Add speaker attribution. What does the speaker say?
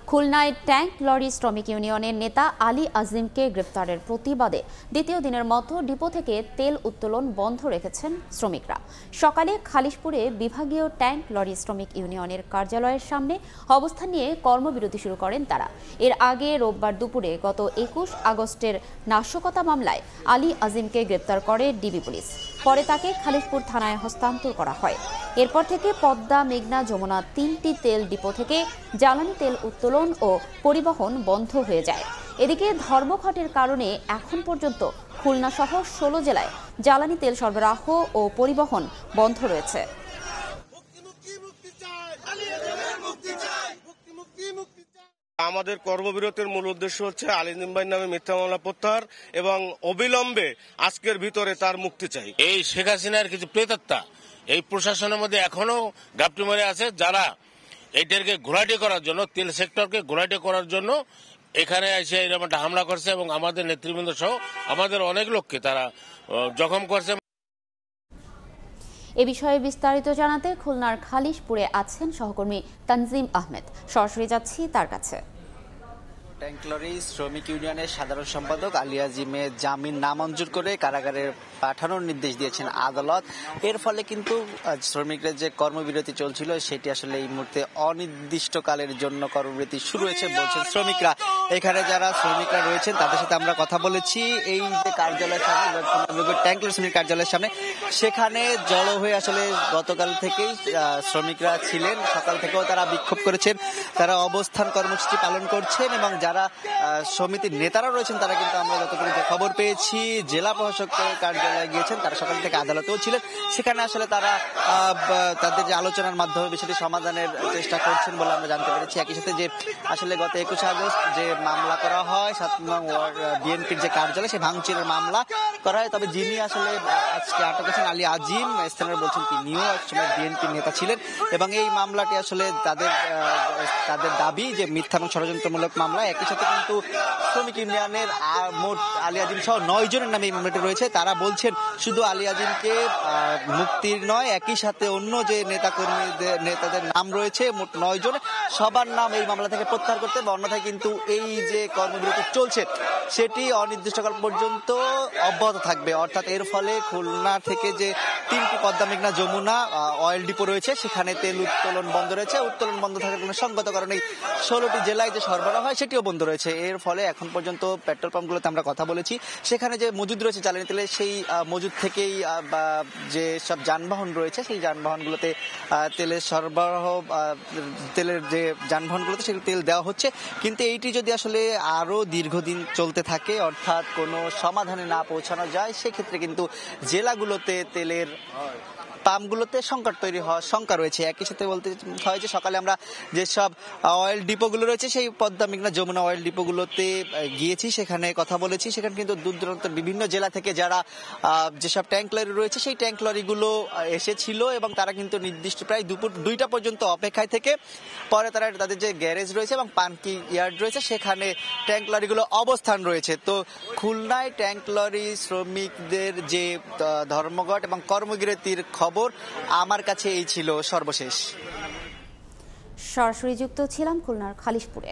Speaker 1: খুলনায় tank lorry শ্রমিক ইউনিয়নের নেতা আলী আজিমকে গ্রেপ্তারের প্রতিবাদে দ্বিতীয় দিনের মতো ডিপো থেকে তেল উত্তোলন বন্ধ রেখেছেন শ্রমিকরা। সকালে খালিশপুরে বিভাগীয় ট্যাঙ্ক লরি শ্রমিক ইউনিয়নের কার্যালয়ের সামনে অবস্থান নিয়ে কর্মবিরতি শুরু করেন তারা। এর আগে রোববার দুপুরে গত ২১ আগস্টের নাশকতা মামলায় আলী আজিমকে গ্রেপ্তার করে ডিবি পুলিশ। পরে তাকে খালিশপুর থানায় হস্তান্তর করা হয়। এরপর থেকে পদ্মা, মেঘনা, যমুনা তিনটি তেল ডিপো থেকে জ্বালানি তেল উত্তোলন ও পরিবহন বন্ধ হয়ে যায়। এদিকে ধর্মঘটের কারণে এখন পর্যন্ত খুলনা সহ ১৬ জেলায় জ্বালানি তেল সরবরাহ ও পরিবহন বন্ধ রয়েছে।
Speaker 2: আমাদের কর্মবিরতির মূল উদ্দেশ্য হচ্ছে আলী আজিম ভাইয়ের নামে মিথ্যা মামলা প্রত্যাহার এবং অবিলম্বে আজকের ভিতরে তার মুক্তি চাই।
Speaker 3: এই শেখ হাসিনার কিছু প্রেতাত্মা এই প্রশাসনের মধ্যে এখনো গাপটি মারে আছে, যারা এইটাকে ঘোলাটে করার জন্য, তেল সেক্টরকে ঘোলাটে করার জন্য এখানে এসে এরকম একটা হামলা করছে এবং আমাদের নেতৃবৃন্দ সহ আমাদের অনেক লোককে তারা জখম করছে।
Speaker 1: এ বিষয়ে বিস্তারিত জানাতে খুলনার খালিশপুরে আছেন সহকর্মী তানজিম আহমেদ। সরাসরি যাচ্ছি তার কাছে।
Speaker 4: ট্যাঙ্ক লরি শ্রমিক ইউনিয়নের সাধারণ সম্পাদক আলী আজিমের জামিন নামঞ্জুর করে কারাগারে পাঠানোর নির্দেশ দিয়েছেন আদালত। এর ফলে কিন্তু শ্রমিকদের যে কর্মবিরতি চলছিল সেটি আসলে এই মুহূর্তে অনির্দিষ্টকালের জন্য কর্মবিরতি শুরু হয়েছে বলছেন শ্রমিকরা। এখানে যারা শ্রমিকরা রয়েছেন তাদের সাথে আমরা কথা বলেছি। এই যে কার্যালয়ের সামনে, ট্যাঙ্ক লরি শ্রমিক কার্যালয়ের সামনে, সেখানে জড়ো হয়ে আসলে গতকাল থেকেই শ্রমিকরা ছিলেন। সকাল থেকেও তারা বিক্ষোভ করেছেন, তারা অবস্থান কর্মসূচি পালন করছেন এবং যারা সমিতির নেতারা রয়েছেন তারা কিন্তু আমরা যতটুকু খবর পেয়েছি জেলা প্রশাসকের কার্যালয়ে গিয়েছেন, তারা সকাল থেকে আদালতেও ছিলেন। সেখানে আসলে তারা তাদের যে আলোচনার মাধ্যমে বিষয়টি সমাধানের চেষ্টা করছেন বলে আমরা জানতে পেরেছি। একই সাথে যে আসলে গত ২১ আগস্ট যে মামলা করা হয় ৭ নং বিএনপির যে কার্যালয়, সে ভাঙচুরের মামলা করা হয়, তবে যিনি আসলে আজকে আটক হয়েছেন আলী আজিম, স্থানীয় বলছেন তিনিও একসময় বিএনপির নেতা ছিলেন এবং এই মামলাটি আসলে তাদের দাবি যে মিথ্যা এবং ষড়যন্ত্রমূলক মামলা। একই সাথে কিন্তু শ্রমিক ইউনিয়নের মোট আলী আজিম সহ ৯ জনের নামে এই মামলাটি রয়েছে। তারা বলছেন শুধু আলী আজিমকে মুক্তির নয়, একই সাথে অন্য যে নেতাদের নাম রয়েছে মোট ৯ জন, সবার নাম এই মামলা থেকে প্রত্যাহার করতে হবে। অন্যথায় কিন্তু এই যে কর্মবিরতি চলছে সেটি অনির্দিষ্টকাল পর্যন্ত অব্যাহত থাকবে। অর্থাৎ এর ফলে খুলনা থেকে যে 3টি পদ্মা, মেঘনা, যমুনা অয়েল ডিপো রয়েছে সেখানে তেল উত্তোলন বন্ধ রয়েছে। উত্তোলন বন্ধ থাকার কোনো সঙ্গত কারণে 16টি জেলায় যে সরবরাহ হয় সেটিও বন্ধ রয়েছে। এর ফলে এখন পর্যন্ত পেট্রোল পাম্পগুলোতে আমরা কথা বলেছি, সেখানে যে মজুদ রয়েছে জ্বালানি তেলের, সেই মজুদ থেকেই যে সব যানবাহন রয়েছে সেই যানবাহনগুলোতে তেলের সরবরাহ, তেলের যে যানবাহনগুলোতে সেগুলো তেল দেওয়া হচ্ছে। কিন্তু এইটি যদি আসলে আরো দীর্ঘদিন চলতে থাকে, অর্থাৎ কোনো সমাধানে না পৌঁছানো যায়, সেক্ষেত্রে কিন্তু জেলাগুলোতে তেলের পাম্পগুলোতে সংকট তৈরি হওয়ার শঙ্কা রয়েছে। একই সাথে বলতে হয় যে সকালে আমরা যেসব অয়েল ডিপোগুলো রয়েছে সেই পদ্মা, মেঘনা, যমুনা অয়েল ডিপোগুলোতে গিয়েছি, সেখানে কথা বলেছি। সেখানে কিন্তু দূর দূরান্তের বিভিন্ন জেলা থেকে যারা যেসব ট্যাঙ্ক লরি রয়েছে সেই ট্যাঙ্ক লরিগুলো এসেছিল এবং তারা কিন্তু নির্দিষ্ট প্রায় দুপুর 2টা পর্যন্ত অপেক্ষায় থেকে পরে তারা তাদের যে গ্যারেজ রয়েছে এবং পানকি ইয়ার্ড রয়েছে সেখানে ট্যাঙ্ক লরিগুলো অবস্থান রয়েছে। তো খুলনায় ট্যাঙ্ক লরি শ্রমিকদের যে ধর্মঘট এবং কর্মবিরতির খবর আমার কাছে এই ছিল সর্বশেষ।
Speaker 1: সরাসরি যুক্ত ছিলাম খুলনার খালিশপুরে।